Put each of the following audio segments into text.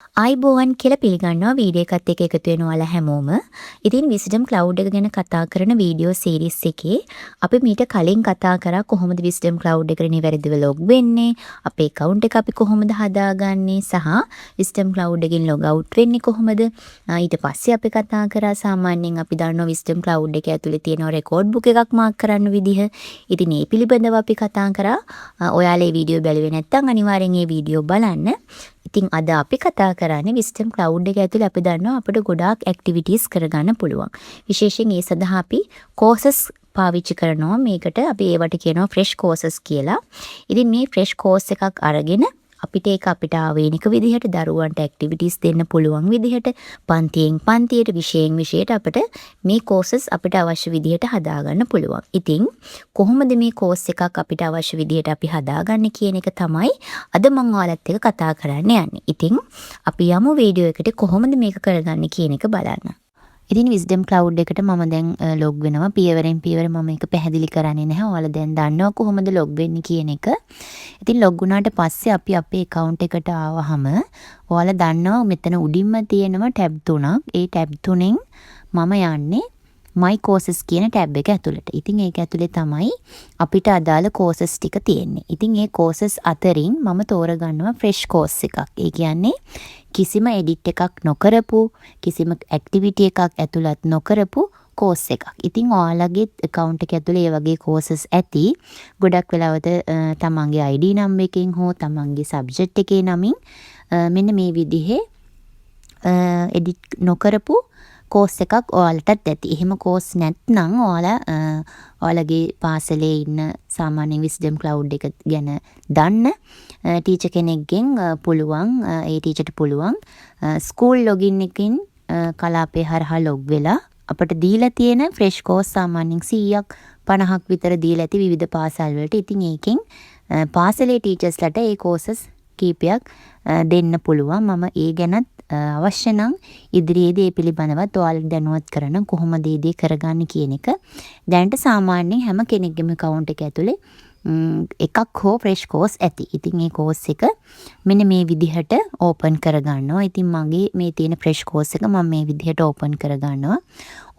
ආයිබෝවන් කියලා පිළිගන්නවා වීඩියෝ එකත් එක්ක එකතු වෙන ඔයාලා හැමෝම. ඉතින් Wisdom Cloud එක ගැන කතා කරන වීඩියෝ සීරීස් එකේ අපි මීට කලින් කතා කරා කොහොමද Wisdom Cloud එකට නිවැරදිව log වෙන්නේ, අපේ account එක අපි කොහොමද හදාගන්නේ සහ Wisdom Cloud එකෙන් log out වෙන්නේ කොහොමද. ඊට පස්සේ අපි කතා කරා සාමාන්‍යයෙන් අපි දන්නවා Wisdom Cloud එක ඇතුලේ තියෙන record book එකක් mark කරන්න විදිහ. ඉතින් මේ පිළිබඳව අපි කතා කරා. ඔයාලා මේ වීඩියෝ බැලුවේ නැත්නම් අනිවාර්යෙන් මේ වීඩියෝ බලන්න. ඉතින් අද අපි කතා කරන්නේ Wisdom Cloud එක ඇතුලේ අපි දන්නවා අපිට ගොඩාක් activities කරගන්න පුළුවන්. විශේෂයෙන් ඒ සඳහා අපි courses පාවිච්චි කරනවා. මේකට අපි ඒවට කියනවා fresh courses කියලා. ඉතින් මේ fresh course එකක් අරගෙන අපිට ඒක අපිට ආවේනික විදිහට දරුවන්ට activities දෙන්න පුළුවන් විදිහට පන්තියෙන් පන්තියට විෂයෙන් විෂයට අපිට මේ courses අපිට අවශ්‍ය විදිහට හදාගන්න පුළුවන්. ඉතින් කොහොමද මේ course එකක් අපිට අවශ්‍ය විදිහට අපි හදාගන්නේ කියන එක තමයි අද මම ඔයාලත් එක්ක කතා කරන්න යන්නේ. ඉතින් අපි යමු වීඩියෝ එකට කොහොමද මේක කරගන්නේ කියන එක බලන්න. ඉතින් Wisdom Cloud එකට මම දැන් log වෙනවා. පියවරෙන් පියවර මම මේක පැහැදිලි කරන්නේ නැහැ. ඔයාලා දැන් දන්නවා කොහොමද log වෙන්නේ කියන එක. ඉතින් log වුණාට පස්සේ අපි අපේ account එකට ආවහම ඔයාලා දන්නවා මෙතන උඩින්ම තියෙනවා tab 3ක්. ඒ tab 3ෙන් මම යන්නේ My Courses කියන tab එක ඇතුළට. ඉතින් ඒක ඇතුලේ තමයි අපිට අදාළ courses ටික තියෙන්නේ. ඉතින් මේ courses අතරින් මම තෝරගන්නවා fresh course එකක්. ඒ කියන්නේ කිසිම edit එකක් නොකරපු, කිසිම activity එකක් ඇතුළත් නොකරපු course එකක්. ඉතින් ඔයාලගේ account එක ඇතුලේ මේ වගේ courses ඇති. ගොඩක් වෙලාවට තමන්ගේ ID number එකෙන් හෝ තමන්ගේ subject එකේ නමින් මෙන්න මේ විදිහේ edit නොකරපු course එකක් ඔයාලටත් ඇති. එහෙම course නැත්නම් ඔයාලගේ පාසලේ ඉන්න සාමාන්‍ය Wisdom Cloud එක ගැන දන්න ටීචර් කෙනෙක්ගෙන් පුළුවන් ඒ ටීචර්ට පුළුවන් school login එකකින් කලාපේ හරහා log වෙලා අපිට දීලා තියෙන fresh course සාමාන්‍යයෙන් 100ක් 50ක් විතර දීලා ඇති විවිධ පාසල් වලට. ඉතින් ඒකෙන් පාසලේ ටීචර්ස්ලට ඒ courses කීපයක් දෙන්න පුළුවන්. මම ඒ ගැනත් අවශ්‍ය නම් ඉදිරියේදී මේ පිළිබඳවත් ඔයාලට දැනුවත් කරන කොහොමද මේ දේ කරගන්නේ කියන එක. දැනට සාමාන්‍යයෙන් හැම කෙනෙක්ගේම account එක ඇතුලේ එකක් හෝ fresh course ඇති. ඉතින් මේ course එක මෙන්න මේ විදිහට open කරගන්නවා. ඉතින් මගේ මේ තියෙන fresh course එක මම මේ විදිහට open කරගන්නවා.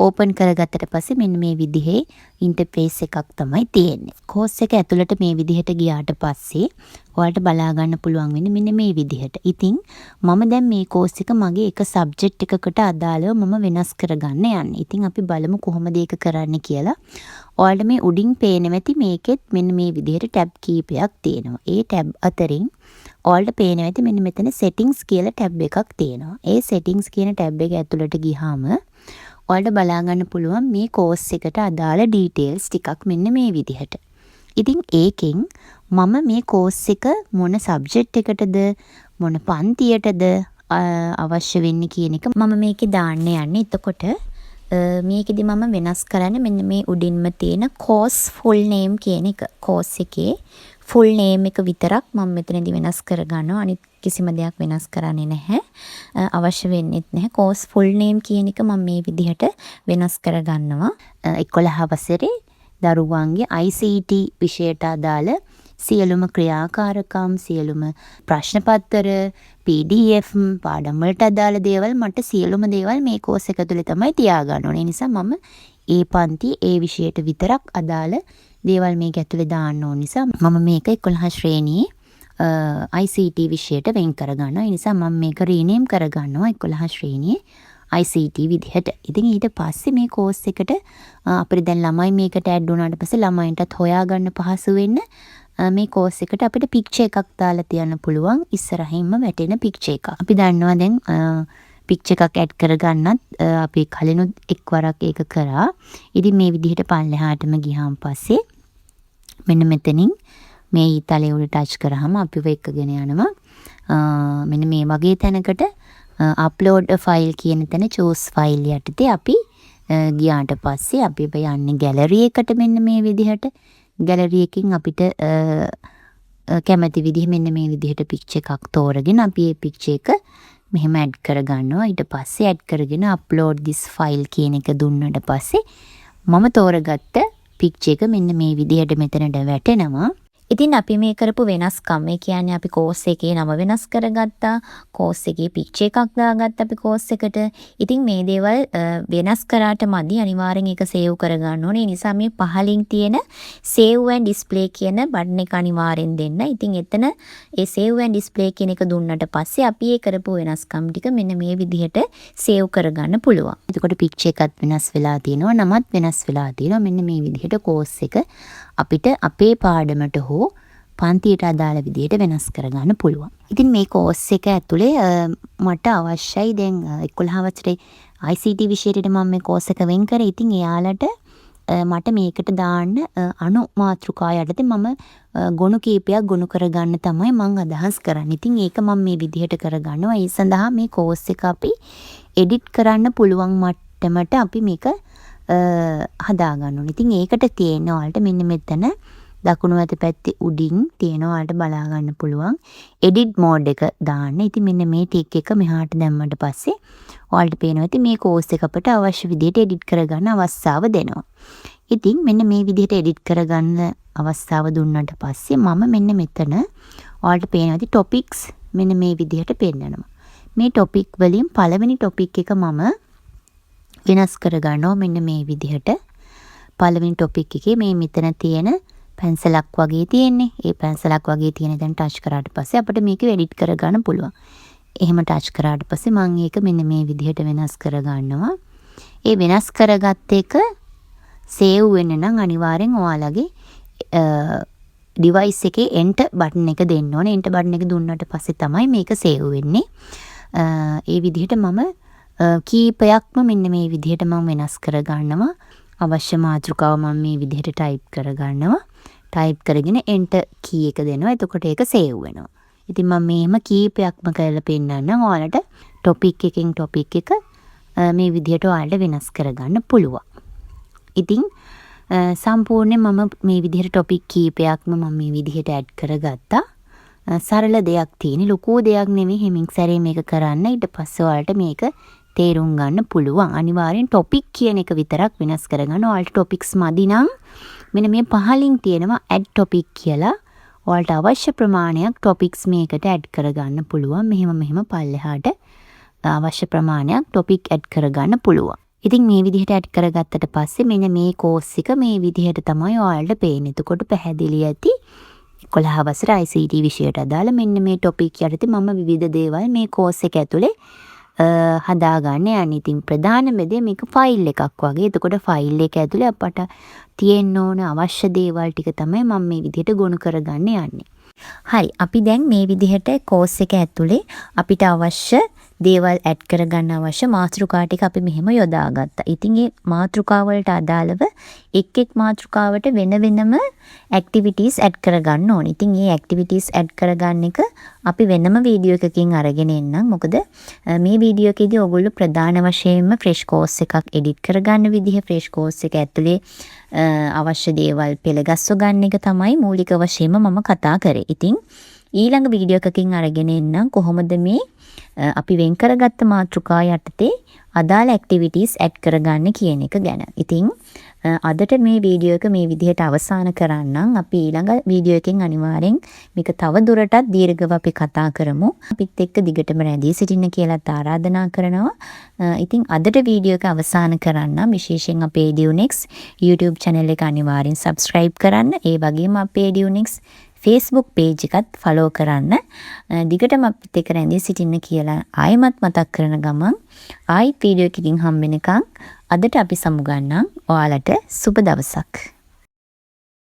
open කරගත්තට පස්සේ මෙන්න මේ විදිහේ interface එකක් තමයි තියෙන්නේ. course එක ඇතුළට මේ විදිහට ගියාට පස්සේ ඔයාලට බලා ගන්න පුළුවන් වෙන්නේ මෙන්න මේ විදිහට. ඉතින් මම දැන් මේ course එක මගේ එක subject එකකට අදාළව මම වෙනස් කරගන්න යන්නේ. ඉතින් අපි බලමු කොහොමද ඒක කරන්න කියලා. ඔයාලට මේ උඩින් පේනවා ඇති මේකෙත් මෙන්න මේ විදිහට tab කීපයක් තියෙනවා. ඒ tab අතරින් ඔයාලට පේනවා ඇති මෙන්න මෙතන settings කියලා tab එකක් තියෙනවා. ඒ settings කියන tab එක ඇතුළට ගියාම ඔයාලට බලා ගන්න පුළුවන් මේ course එකට අදාළ details ටිකක් මෙන්න මේ විදිහට. ඉතින් ඒකෙන් මම මේ course එක මොන subject එකටද මොන පන්තියටද අවශ්‍ය වෙන්නේ කියන එක මම මේකේ දාන්න යන්නේ. එතකොට මේකෙදි මම වෙනස් කරන්නේ මෙන්න මේ උඩින්ම තියෙන course full name කියන එක. course එකේ full name එක විතරක් මම මෙතනදී වෙනස් කරගන්නවා. අනිත් කිසිම දෙයක් වෙනස් කරන්නේ නැහැ. අවශ්‍ය වෙන්නේත් නැහැ. course full name කියන එක මම මේ විදිහට වෙනස් කරගන්නවා. 11 වසරේ දරුවන්ගේ ICT විෂයට අදාළ සියලුම ක්‍රියාකාරකම්, සියලුම ප්‍රශ්න පත්‍ර, PDF, පාඩම් වලට අදාළ දේවල් මට සියලුම දේවල් මේ course එක තුළ තමයි තියාගන්න ඕනේ. ඒ නිසා මම ඒ පන්ති ඒ විෂයට විතරක් අදාළ දේවල් මේක ඇතුලේ දාන්න ඕන නිසා මම මේක 11 ශ්‍රේණියේ ICT විෂයට වෙන් කරගන්නවා. ඒ නිසා මම මේක rename කරගන්නවා 11 ශ්‍රේණියේ ICT විදිහට. ඉතින් ඊට පස්සේ මේ course එකට අපිට දැන් ළමයි මේකට add වුණාට පස්සේ ළමයින්ටත් හොයාගන්න පහසු වෙන්න මේ course එකට අපිට picture එකක් දාලා තියන්න පුළුවන්. ඉස්සරහින්ම වැටෙන picture එකක්. අපි දන්නවා දැන් picture එකක් add කරගන්නත් අපි කලිනුත් එක්වරක් ඒක කරා. ඉතින් මේ විදිහට පල්ලෙහාටම ගියාන් පස්සේ මෙන්න මෙතනින් මේ ඊතලයේ උඩ ටච් කරාම අපිව එක්කගෙන යනවා. මෙන්න මේ වගේ තැනකට upload a file කියන තැන choose file යටතේ අපි ගියාට පස්සේ අපි යන්නේ gallery එකට මෙන්න මේ විදිහට. gallery එකකින් අපිට කැමති විදිහ මෙන්න මේ විදිහට picture එකක් තෝරගෙන අපි මේ picture එක මෙහෙම add කරගන්නවා. ඊට පස්සේ add කරගෙන upload this file කියන එක දුන්නට පස්සේ මම තෝරගත්ත picture එක මෙන්න මේ විදිහට මෙතනට වැටෙනවා. ඉතින් අපි මේ කරපු වෙනස්කම් ඒ කියන්නේ අපි කෝස් එකේ නම වෙනස් කරගත්තා. කෝස් එකේ පික්චර් එකක් දාගත්තා අපි කෝස් එකට. ඉතින් මේ දේවල් වෙනස් කරාට මදි අනිවාර්යෙන් ඒක සේව් කරගන්න ඕනේ. ඒ නිසා මේ පහලින් තියෙන save and display කියන බටන් එක අනිවාර්යෙන් දෙන්න. ඉතින් එතන ඒ save and display කියන එක දුන්නට පස්සේ අපි ඒ කරපු වෙනස්කම් ටික මෙන්න මේ විදිහට save කරගන්න පුළුවන්. එතකොට පික්චර් එකත් වෙනස් වෙලා තියෙනවා. නමත් වෙනස් වෙලා තියෙනවා. මෙන්න මේ විදිහට කෝස් එක අපිට අපේ පාඩමට හෝ පන්තියට අදාළ විදිහට වෙනස් කරගන්න පුළුවන්. ඉතින් මේ කෝස් එක ඇතුලේ මට අවශ්‍යයි දැන් 11 වසරේ ICT විෂයයට මම මේ කෝස් එක වෙන් කරේ. ඉතින් එයාලට මට මේකට දාන්න අනු මාතෘකා යටතේ මම ගොනු කීපයක් ගොනු කරගන්න තමයි මම අදහස් කරන්නේ. ඉතින් ඒක මම මේ විදිහට කරගන්නවා. ඒ සඳහා මේ කෝස් එක අපි එඩිට් කරන්න පුළුවන් මට්ටමට අපි මේක හදා ගන්න ඕනේ. ඉතින් ඒකට තියෙන ඔයාලට මෙන්න මෙතන දකුණු අත පැත්තේ උඩින් තියෙන ඔයාලට බලා ගන්න පුළුවන් edit mode එක දාන්න. ඉතින් මෙන්න මේ ටික් එක මෙහාට දැම්මට පස්සේ ඔයාලට පේනවා ඉතින් මේ කෝස් එක අපට අවශ්‍ය විදිහට edit කරගන්න අවස්ථාව දෙනවා. ඉතින් මෙන්න මේ විදිහට edit කරගන්න අවස්ථාව දුන්නට පස්සේ මම මෙන්න මෙතන ඔයාලට පේනවා ඉතින් topics මෙන්න මේ විදිහට පෙන්නනවා. මේ topic වලින් පළවෙනි topic එක මම වෙනස් කරගන්නවා මෙන්න මේ විදිහට. පළවෙනි topic එකේ මේ මෙතන තියෙන පැන්සලක් වගේ තියෙන්නේ. ඒ පැන්සලක් වගේ තියෙන දැන් ටච් කරාට පස්සේ අපිට මේක එඩිට් කරගන්න පුළුවන්. එහෙම ටච් කරාට පස්සේ මම ඒක මෙන්න මේ විදිහට වෙනස් කරගන්නවා. ඒ වෙනස් කරගත්ත එක සේව් වෙන්න නම් අනිවාර්යෙන් ඔයාලගේ device එකේ enter button එක දෙන්න ඕනේ. enter button එක දුන්නාට පස්සේ තමයි මේක සේව් වෙන්නේ. ඒ විදිහට මම කීපයක්ම මෙන්න මේ විදිහට මම වෙනස් කරගන්නවා. අවශ්‍ය මාතෘකාව මම මේ විදිහට ටයිප් කරගන්නවා. ටයිප් කරගෙන enter key එක දෙනවා. එතකොට ඒක සේව් වෙනවා. ඉතින් මම මේම කීපයක්ම කරලා පෙන්නන්නම්. ඔයාලට topic එකෙන් topic එක මේ විදිහට ඔයාලට වෙනස් කරගන්න පුළුවන්. ඉතින් සම්පූර්ණයෙන් මම මේ විදිහට topic කීපයක්ම මම මේ විදිහට add කරගත්තා. සරල දෙයක් තියෙන ලොකු දෙයක් නෙමෙයි. හැමින් සැරේ මේක කරන්න. ඊට පස්සේ ඔයාලට මේක තේරුම් ගන්න පුළුවන්. අනිවාර්යෙන් topic කියන එක විතරක් වෙනස් කරගන්න. ඔයාලට topics මදි නම් මෙන්න මේ පහලින් තියෙනවා add topic කියලා. ඔයාලට අවශ්‍ය ප්‍රමාණයක් topics මේකට add කරගන්න පුළුවන්. මෙහෙම පල්ලෙහාට අවශ්‍ය ප්‍රමාණයක් topic add කරගන්න පුළුවන්. ඉතින් මේ විදිහට add කරගත්තට පස්සේ මෙන්න මේ course එක මේ විදිහට තමයි ඔයාලට පේන්නේ. එතකොට පැහැදිලි ඇති 11 වසර ICT විෂයට අදාළ මෙන්න මේ topic යටතේ මම විවිධ දේවල් මේ course එක ඇතුලේ හදාගන්න යන්නේ. ඉතින් ප්‍රධානම දේ මේක ෆයිල් එකක් වගේ. එතකොට ෆයිල් එක ඇතුලේ අපට තියෙන්න ඕන අවශ්‍ය දේවල් ටික තමයි මම මේ විදිහට ගොනු කරගන්න යන්නේ. හරි. අපි දැන් මේ විදිහට කෝස් එක ඇතුලේ අපිට අවශ්‍ය දේවල් ඇඩ් කරගන්න අවශ්‍ය මාතෘකා ටික අපි මෙහෙම යොදාගත්තා. ඉතින් මේ මාතෘකා වලට අදාළව එක් මාතෘකාවට වෙන වෙනම ඇක්ටිවිටීස් ඇඩ් කරගන්න ඕනේ. ඉතින් මේ ඇක්ටිවිටීස් ඇඩ් කරගන්න එක අපි වෙනම වීඩියෝ එකකින් අරගෙන එන්නම්. මොකද මේ වීඩියෝ එකේදී ඔයගොල්ලෝ ප්‍රධාන වශයෙන්ම ෆ්‍රෙෂ් කෝස් එකක් එඩිට් කරගන්න විදිහ ෆ්‍රෙෂ් කෝස් එක ඇතුලේ අවශ්‍ය දේවල් පෙළගස්ව ගන්න එක තමයි මූලික වශයෙන්ම මම කතා කරේ. ඉතින් ඊළඟ වීඩියෝ එකකින් අරගෙන එන්නම් කොහොමද මේ අපි වෙන් කරගත්ත මාතෘකා යටතේ අදාළ ඇක්ටිවිටීස් ඇඩ් කරගන්න කියන එක ගැන. ඉතින් අදට මේ වීඩියෝ එක මේ විදිහට අවසන් කරන්නම්. අපි ඊළඟ වීඩියෝ එකෙන් අනිවාර්යෙන් මේක තව දුරටත් දීර්ඝව අපි කතා කරමු. අපිත් එක්ක දිගටම රැඳී සිටින්න කියලාත් ආරාධනා කරනවා. ඉතින් අදට වීඩියෝ එක අවසන් කරන්නම්. විශේෂයෙන් අපේ EduNext YouTube channel එක අනිවාර්යෙන් subscribe කරන්න. ඒ වගේම අපේ EduNext Facebook page එකත් follow කරන්න. දිගටම අපිත් එක්ක රැඳී සිටින්න කියලා ආයෙමත් මතක් කරන ගමන් ආයි වීඩියෝ එකකින් හම්බ වෙනකන් අදට අපි සමුගන්නම්. ඔයාලට සුබ දවසක්.